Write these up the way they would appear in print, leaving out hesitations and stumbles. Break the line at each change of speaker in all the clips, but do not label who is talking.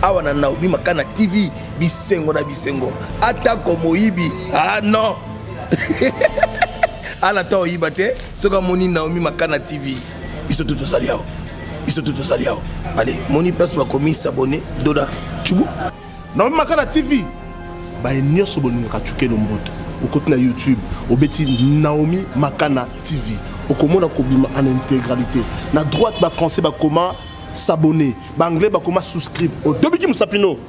awa na Naomi Makana TV bisengo na bisengo ata komoyibi ah non ala ta oyiba te soka moni Naomi Makana TV biso tout saliao allez moni place ba komi s'abonner doda chubu
Naomi Makana TV ba nyonso boninga chuke no mboto okoti na YouTube obeti Naomi Makana TV okomona kobima en intégralité na droite ba français ba comment s'abonner ba anglais ba comment souscrire au Dobiki Musapino.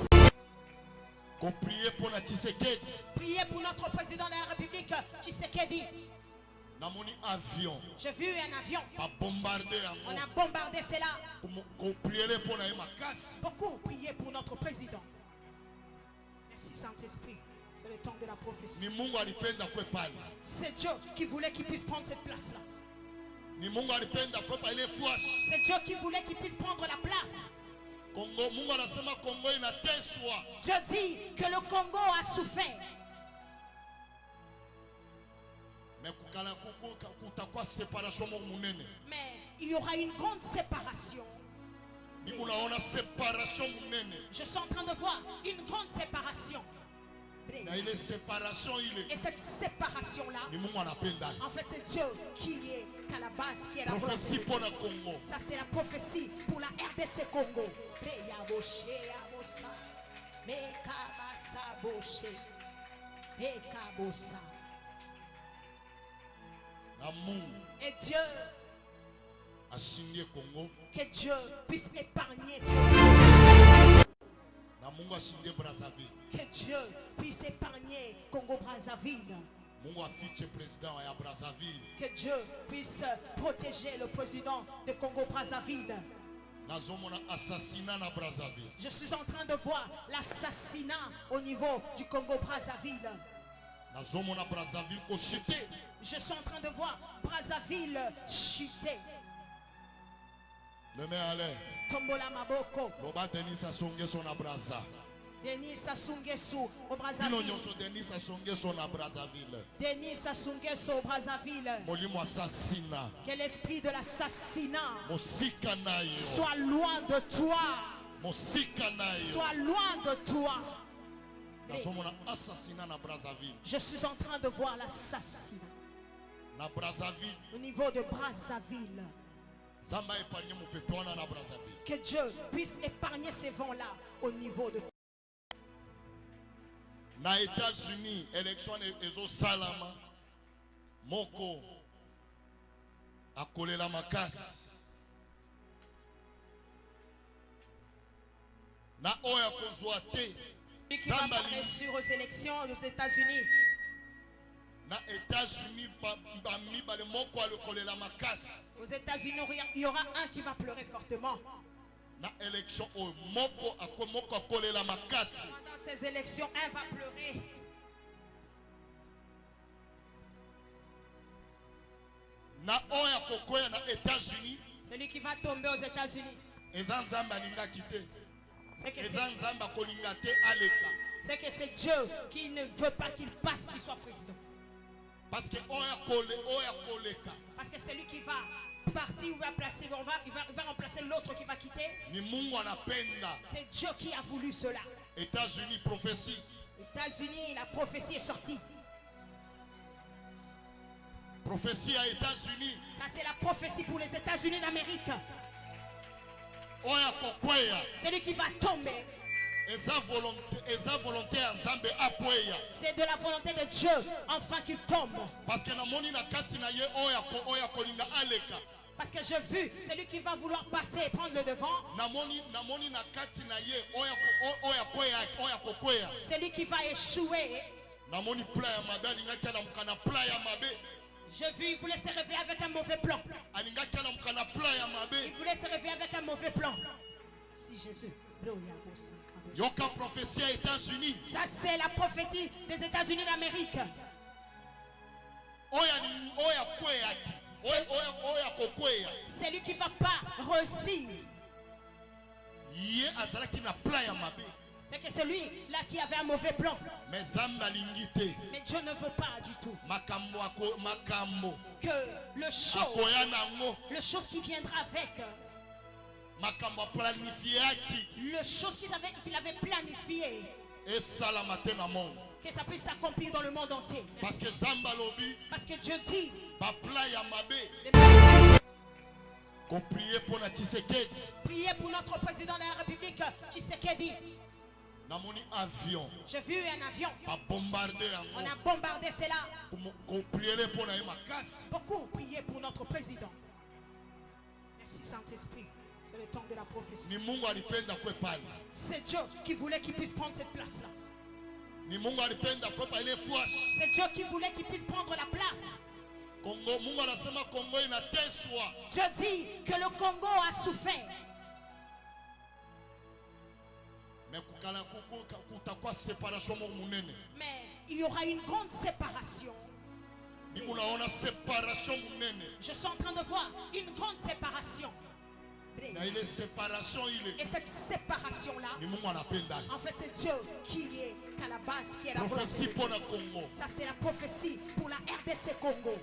Qu'on prie pour la Tshisekedi.
Priez pour notre président de la République Tshisekedi.
Namoni avion.
J'ai vu un avion.
A bombardé.
On a bombardé cela.
Qu'on prie pour la Makasi.
Beaucoup priez pour notre président. Merci Saint-Esprit. C'est le temps de la prophétie.
Ni Mungu alipenda kwe pale.
C'est Dieu qui voulait qu'il puisse prendre cette place-là.
Ni Mungu alipenda kwe pale fuash.
C'est Dieu qui voulait qu'il puisse prendre la place.
Congo, Mungu anasema Congo inateswa.
Dieu dit que le Congo a souffert.
Mais kutakuwa séparation munene.
Mais il y aura une grande séparation. Je suis en train de voir une grande séparation. Et cette séparation-là, en fait, c'est Dieu qui est à la base, qui est la prophétie pour le Congo. Ça, c'est la prophétie pour la RDC Congo. Et Dieu, que Dieu puisse épargner. Que Dieu puisse épargner Congo-Brazzaville. Que Dieu puisse protéger le président de Congo-Brazzaville. Je suis en train de voir l'assassinat au niveau du Congo-Brazzaville. Je suis en train de voir Brazzaville chuter.
Le maire allait.
Tombola Maboko.
Denis Sassou
Denis Sassou au Brazzaville. Denis Sassou au Brazzaville. Que l'esprit de l'assassinat soit loin de toi. Soit loin de toi. Je suis en train de voir l'assassinat au niveau de Brazzaville. Que Dieu puisse épargner ces vents-là au niveau de...
Na États-Unis, élection ezo salama moko akolela makasi na oya kozwa te
qui va parler sur aux élections aux États-Unis.
Na États-Unis bami bale moko akolela makasi.
Aux États-Unis, il y aura un qui va pleurer fortement.
Na élection moko akolela makasi.
Dans ces élections, un va pleurer.
Na oya kokoya na États-Unis.
Celui qui va tomber aux États-Unis. C'est que c'est Dieu qui ne veut pas qu'il passe, qu'il soit président. Parce que c'est lui qui va partir ou va placer, il va remplacer l'autre qui va quitter. C'est Dieu qui a voulu cela.
États-Unis, prophétie.
États-Unis, la prophétie est sortie.
Prophétie à États-Unis.
Ça c'est la prophétie pour les États-Unis d'Amérique. C'est lui qui va tomber. C'est de la volonté de Dieu enfin qu'il tombe. Parce que j'ai vu, c'est lui qui va vouloir passer et prendre le devant. C'est lui qui va échouer. J'ai vu, il voulait se réveiller avec un mauvais plan. Il voulait se réveiller avec un mauvais plan. Si Jésus.
Yoka prophétie aux États-Unis.
Ça c'est la prophétie des États-Unis d'Amérique. C'est lui qui ne va pas réussir. C'est que c'est lui là qui avait un mauvais plan. Mais Dieu ne veut pas du tout que le chose qui viendra avec
makambo planifié
le chose qu'il avait planifié,
et salamate na monde.
que ça puisse s'accomplir dans le monde entier.
Parce que Zamba lobi,
Parce que Dieu dit,
bapla ya mabe, qu'on priait pour la Tshisekedi.
priez pour notre président de la République, Tshisekedi.
Namoni avion,
J'ai vu un avion,
pas bombardé
on a bombardé cela.
qu'on prierait pour la makas.
Beaucoup priez pour notre président. Merci Saint-Esprit. C'est le temps de la prophétie.
Ni Mungu alipenda kwe pale.
C'est Dieu qui voulait qu'il puisse prendre cette place-là.
Ni Mungu alipenda kwe pale ile fuash.
C'est Dieu qui voulait qu'il puisse prendre la place.
Congo, Mungu anasema Kongo inateswa.
Dieu dit que le Congo a souffert.
Mais kutakuwa séparation mo munene.
Mais il y aura une grande séparation.
Ni unaona séparation munene.
Je suis en train de voir une grande séparation.
Na ile séparation ile.
Et cette séparation-là,
Ni Mungu anapenda.
en fait, c'est Dieu qui est à la base, qui est la
Prophétie
volonté.
pour le Congo.
Ça, c'est la prophétie pour la RDC Congo.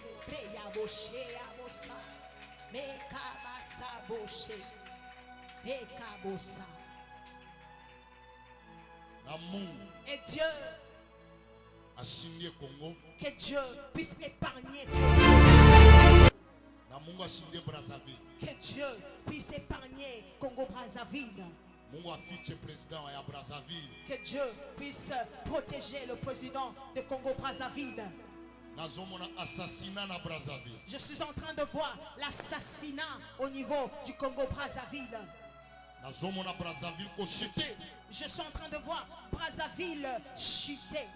Na Mungu
Et Dieu,
ashindie Congo.
que Dieu puisse épargner.
Na Mungu ashindie Brazzaville.
Que Dieu puisse épargner Congo-Brazzaville.
Mungu afiche président ya Brazzaville.
Que Dieu puisse protéger le président de Congo-Brazzaville.
Nazomona assassinat na Brazzaville.
Je suis en train de voir l'assassinat au niveau du Congo-Brazzaville.
Nazomona Brazzaville koshite.
Je suis en train de voir Brazzaville chuter.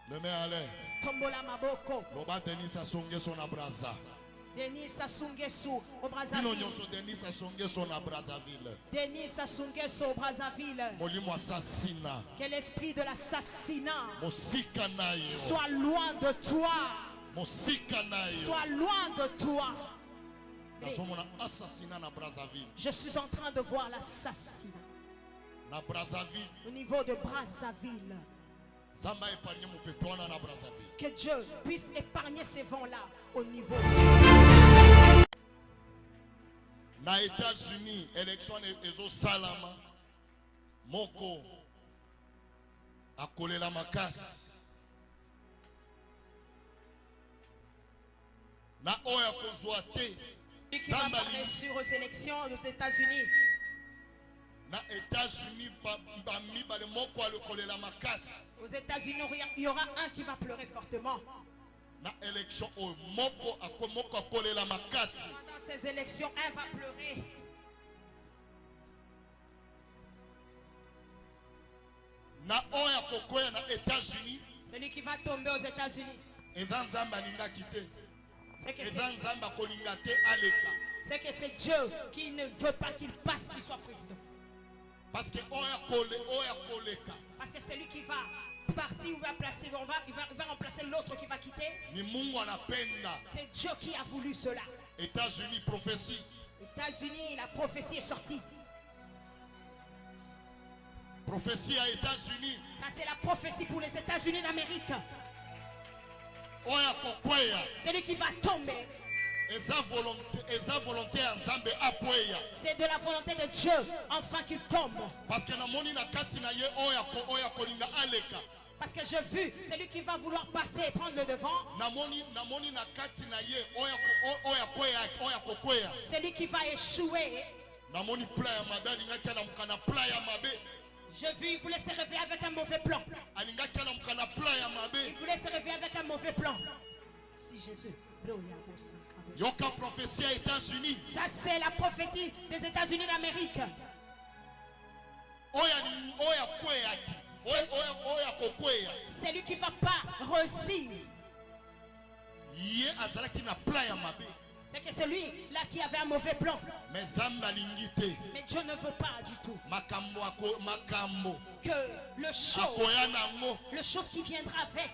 Le maire allait.
Tombola Maboko.
Loba Denis Sassongeso na Brazza.
Denis Sassou Nguesso au
Bino
Brazzaville.
nyonso Denis Sassongeso na Brazzaville.
Denis Sassou Nguesso au Brazzaville.
Molimo assassina.
Que l'esprit de l'assassinat
Mosika nayo.
soit loin de toi.
Mosika nayo.
Soit loin de toi.
Nazomona assassinat na Brazzaville.
Je suis en train de voir l'assassinat
Na Brazzaville.
au niveau de Brazzaville.
Zamba épargne mon peuple wana na Brazzaville.
Que Dieu puisse épargner ces vents-là au niveau.
Na États-Unis, élection ezo salama. Moko akolela makasi. Na oya kozwa te.
Celui qui va
Zamba
apparaître sur aux élections aux États-Unis.
na États-Unis bamibale moko alokolela makasi.
Aux États-Unis, il y aura un qui va pleurer fortement.
Na élection oyo moko akolela makasi.
Dans ces élections, un va pleurer.
Na oya kokoya na États-Unis.
Celui qui va tomber aux États-Unis.
Eza nzamba alingaki te.
C'est que
Eza nzamba kolinga te aleka.
c'est Dieu qui ne veut pas qu'il passe, qu'il soit président.
Parce que oya koleka.
Parce que celui qui va partir ou va placer, il va remplacer l'autre qui va quitter.
Ni Mungu anapenda.
C'est Dieu qui a voulu cela.
États-Unis prophétie.
Aux États-Unis, la prophétie est sortie.
Prophétie à États-Unis.
Ça, c'est la prophétie pour les États-Unis d'Amérique.
Oya kokweya.
Celui qui va tomber,
Eza volonté ya Nzambe akweya.
c'est de la volonté de Dieu, enfin qu'il tombe.
Parce que namoni na kati na ye oya kolinga aleka.
Parce que j'ai vu celui qui va vouloir passer et prendre le devant.
Namoni na kati na ye oya kokweya.
Celui qui va échouer.
Namoni pla ya mabe alingaki alamukana pla ya mabe.
J'ai vu, il voulait se réveiller avec un mauvais plan.
Alingaki alamukana pla ya mabe.
Il voulait se réveiller avec un mauvais plan. Si Jésus.
Yoka prophétie à États-Unis.
Ça, c'est la prophétie des États-Unis d'Amérique.
Oya kweyaki. Oya kokweya.
C'est lui qui ne va pas réussir.
Ye azalaki na pla ya mabe.
C'est que c'est lui-là qui avait un mauvais plan.
Mais Zamba lingite.
Mais Dieu ne veut pas du tout
Makambo.
que le chose qui viendra avec,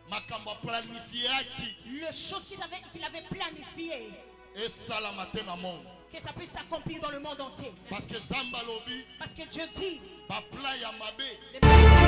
Makambo planifiaki.
le chose qu'il avait planifié,
Et salamate na monde.
que ça puisse s'accomplir dans le monde entier.
Parce que Zamba lobi.
Parce que Dieu dit,
Ba pla ya mabe.